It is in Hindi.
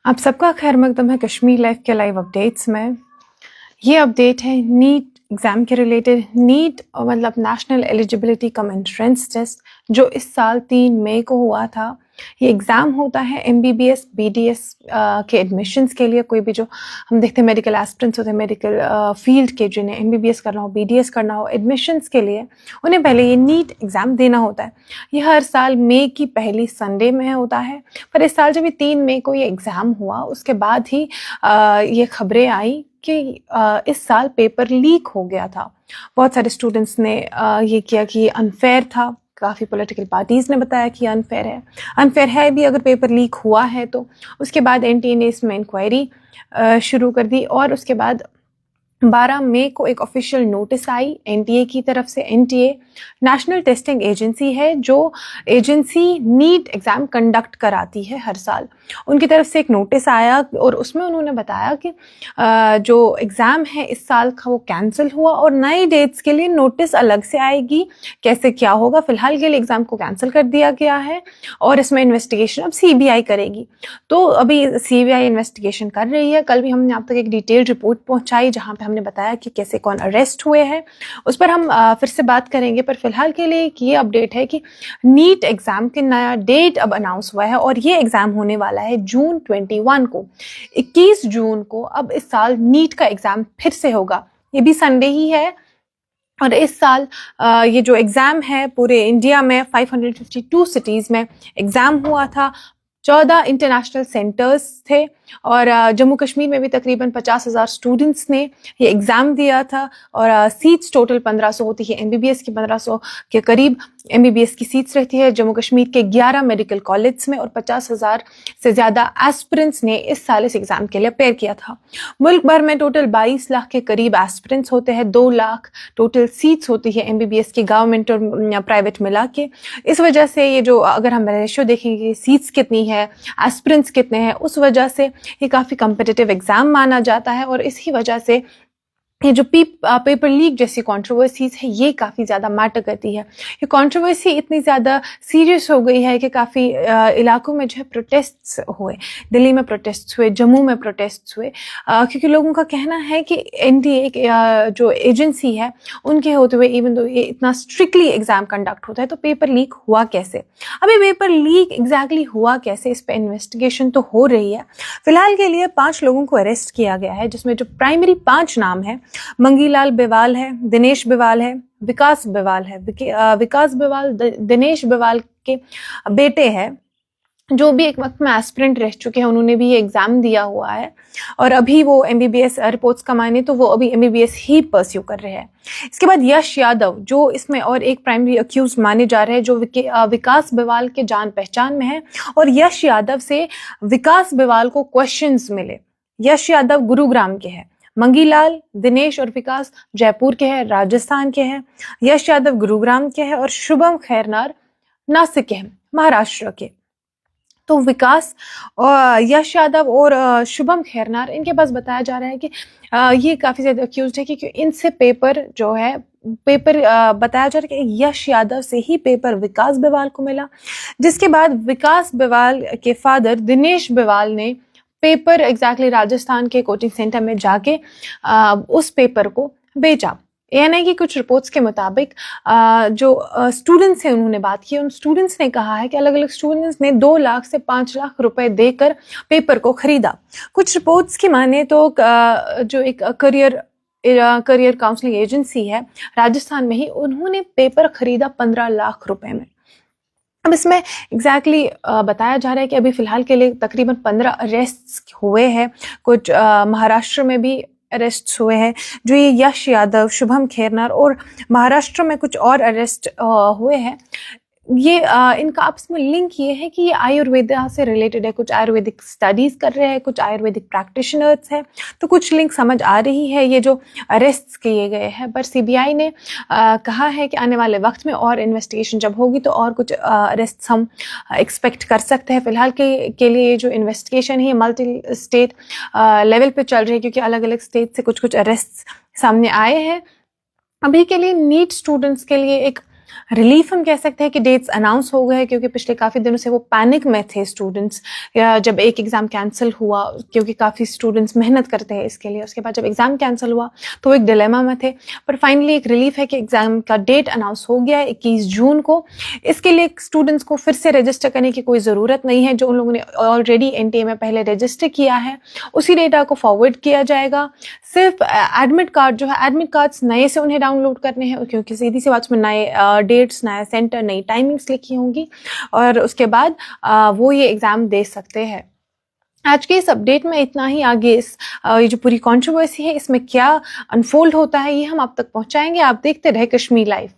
आप सबका खैर मकदम है कश्मीर लाइफ के लाइव अपडेट्स में। ये अपडेट है नीट एग्ज़ाम के रिलेटेड। नीट मतलब national eligibility cum entrance test जो इस साल 3 मई को हुआ था। ये एग्ज़ाम होता है MBBS BDS के एडमिशन्स के लिए। कोई भी जो हम देखते हैं मेडिकल एस्पिरेंट्स होते हैं, मेडिकल फील्ड के जिन्हें MBBS करना हो, BDS करना हो, एडमिशन्स के लिए उन्हें पहले ये नीट एग्ज़ाम देना होता है। ये हर साल मई की पहली संडे में होता है, पर इस साल जब ये 3 मई को ये एग्ज़ाम हुआ उसके बाद ही ये खबरें आई कि इस साल पेपर लीक हो गया था। बहुत सारे स्टूडेंट्स ने ये किया कि ये अनफेयर था। काफ़ी पॉलिटिकल पार्टीज़ ने बताया कि अनफेयर है भी अगर पेपर लीक हुआ है तो। उसके बाद NTA ने इसमें इंक्वायरी शुरू कर दी और उसके बाद 12 मई को एक ऑफिशियल नोटिस आई NTA की तरफ से। NTA नेशनल टेस्टिंग एजेंसी है जो एजेंसी नीट एग्ज़ाम कंडक्ट कराती है हर साल। उनकी तरफ से एक नोटिस आया और उसमें उन्होंने बताया कि जो एग्ज़ाम है इस साल का वो कैंसिल हुआ और नई डेट्स के लिए नोटिस अलग से आएगी। कैसे क्या होगा, फ़िलहाल के लिए एग्ज़ाम को कैंसिल कर दिया गया है और इसमें इन्वेस्टिगेशन अब CBI करेगी। तो अभी CBI इन्वेस्टिगेशन कर रही है। कल भी हमने आप तक एक डिटेल्ड रिपोर्ट पहुँचाई जहाँ पे हमने बताया कि कैसे कौन अरेस्ट हुए हैं। उस पर हम फिर से बात करेंगे, पर फिलहाल के लिए एक ये अपडेट है कि नीट एग्ज़ाम के नया डेट अब अनाउंस हुआ है और ये एग्ज़ाम होने वाला है जून 21 को। 21 जून को अब इस साल नीट का एग्ज़ाम फिर से होगा। ये भी संडे ही है और इस साल ये जो एग्ज़ाम है पूरे इंडिया में 552 सिटीज़ में एग्ज़ाम हुआ था। 14 इंटरनेशनल सेंटर्स थे और जम्मू कश्मीर में भी तकरीबन 50,000 स्टूडेंट्स ने ये एग्ज़ाम दिया था और सीट्स टोटल 1500 होती है। MBBS की 1500 के करीब MBBS की सीट्स रहती है जम्मू कश्मीर के 11 मेडिकल कॉलेज में और 50,000 से ज़्यादा एस्पिरेंट्स ने इस साल इस एग्ज़ाम के लिए अपेयर किया था। मुल्क भर में टोटल 22 लाख के करीब एस्पिरेंट्स होते हैं। 2 लाख टोटल सीट्स होती है MBBS की, गवर्नमेंट और प्राइवेट मिला के। इस वजह से ये जो अगर हम रेशियो देखेंगे सीट्स कितनी है, एस्पिरेंट्स कितने हैं, उस वजह से ये काफ़ी कम्पिटिटिव एग्ज़ाम माना जाता है और इसी वजह से ये जो पेपर लीक जैसी कंट्रोवर्सीज है ये काफ़ी ज़्यादा मैटर करती है। ये कंट्रोवर्सी इतनी ज़्यादा सीरियस हो गई है कि काफ़ी इलाकों में जो है प्रोटेस्ट्स हुए। दिल्ली में प्रोटेस्ट्स हुए, जम्मू में प्रोटेस्ट्स हुए, क्योंकि लोगों का कहना है कि NTA जो एजेंसी है उनके होते हुए इवन दो ये इतना स्ट्रिक्टली एग्ज़ाम कंडक्ट होता है तो पेपर लीक हुआ कैसे। अभी पेपर लीक एग्जैक्टली हुआ कैसे, इस पर इन्वेस्टिगेशन तो हो रही है। फिलहाल के लिए 5 लोगों को अरेस्ट किया गया है जिसमें जो प्राइमरी 5 नाम है मंगीलाल बिवाल है, दिनेश बिवाल है, विकास बिवाल है। विकास बिवाल दिनेश बिवाल के बेटे हैं जो भी एक वक्त में एस्पिरेंट रह चुके हैं। उन्होंने भी ये एग्ज़ाम दिया हुआ है और अभी वो MBBS रिपोर्ट्स का माने तो वो अभी MBBS ही परस्यू कर रहे हैं। इसके बाद यश यादव जो इसमें और एक प्राइमरी अक्यूज माने जा रहे हैं जो विकास बिवाल के जान पहचान में है और यश यादव से विकास बिवाल को क्वेश्चंस मिले। यश यादव गुरुग्राम के हैं, मंगीलाल, दिनेश और विकास जयपुर के हैं, राजस्थान के हैं। यश यादव गुरुग्राम के हैं और शुभम खैरनार नासिक के हैं, महाराष्ट्र के। तो विकास और यश यादव और शुभम खैरनार इनके पास बताया जा रहा है कि ये काफ़ी ज़्यादा अक्यूज्ड है क्योंकि इनसे पेपर जो है बताया जा रहा है कि यश यादव से ही पेपर विकास बिवाल को मिला, जिसके बाद विकास बिवाल के फादर दिनेश बिवाल ने पेपर एग्जैक्टली राजस्थान के कोचिंग सेंटर में जाके उस पेपर को बेचा। ANI की कुछ रिपोर्ट्स के मुताबिक जो स्टूडेंट्स हैं उन्होंने बात की। उन स्टूडेंट्स ने कहा है कि अलग अलग स्टूडेंट्स ने 2 लाख से 5 लाख रुपए देकर पेपर को खरीदा। कुछ रिपोर्ट्स की माने तो जो एक करियर काउंसलिंग एजेंसी है राजस्थान में ही, उन्होंने पेपर खरीदा 15 लाख रुपए में। अब इसमें एग्जैक्टली बताया जा रहा है कि अभी फ़िलहाल के लिए तकरीबन 15 अरेस्ट्स हुए हैं। कुछ महाराष्ट्र में भी अरेस्ट हुए हैं जो ये यश यादव, शुभम खैरनार, और महाराष्ट्र में कुछ और अरेस्ट हुए हैं। ये इनका आपस में लिंक ये है कि ये आयुर्वेदा से रिलेटेड है। कुछ आयुर्वेदिक स्टडीज़ कर रहे हैं, कुछ आयुर्वेदिक प्रैक्टिशनर्स हैं, तो कुछ लिंक समझ आ रही है ये जो अरेस्ट किए गए हैं। पर CBI ने कहा है कि आने वाले वक्त में और इन्वेस्टिगेशन जब होगी तो और कुछ अरेस्ट हम एक्सपेक्ट कर सकते हैं। फ़िलहाल के लिए ये जो इन्वेस्टिगेशन है मल्टी स्टेट लेवल पर चल रही है क्योंकि अलग अलग स्टेट से कुछ अरेस्ट सामने आए हैं। अभी के लिए नीट स्टूडेंट्स के लिए एक रिलीफ हम कह सकते हैं कि डेट्स अनाउंस हो गए हैं, क्योंकि पिछले काफ़ी दिनों से वो पैनिक में थे स्टूडेंट्स, या जब एक एग्ज़ाम कैंसिल हुआ, क्योंकि काफ़ी स्टूडेंट्स मेहनत करते हैं इसके लिए, उसके बाद जब एग्ज़ाम कैंसिल हुआ तो वो एक डिलेमा में थे। पर फाइनली एक रिलीफ है कि एग्ज़ाम का डेट अनाउंस हो गया है 21 जून को। इसके लिए स्टूडेंट्स को फिर से रजिस्टर करने की कोई ज़रूरत नहीं है। जो उन लोगों ने ऑलरेडी एनटीए में पहले रजिस्टर किया है उसी डेटा को फॉरवर्ड किया जाएगा। सिर्फ एडमिट कार्ड जो है, एडमिट कार्ड्स नए से उन्हें डाउनलोड करने हैं, क्योंकि सीधी सी बात उसमें नए डेट्स, नया सेंटर, नई टाइमिंग्स लिखी होंगी, और उसके बाद वो ये एग्ज़ाम दे सकते हैं। आज के इस अपडेट में इतना ही। आगे ये जो पूरी कंट्रोवर्सी है इसमें क्या अनफोल्ड होता है ये हम आप तक पहुंचाएंगे। आप देखते रहे कश्मीर लाइव।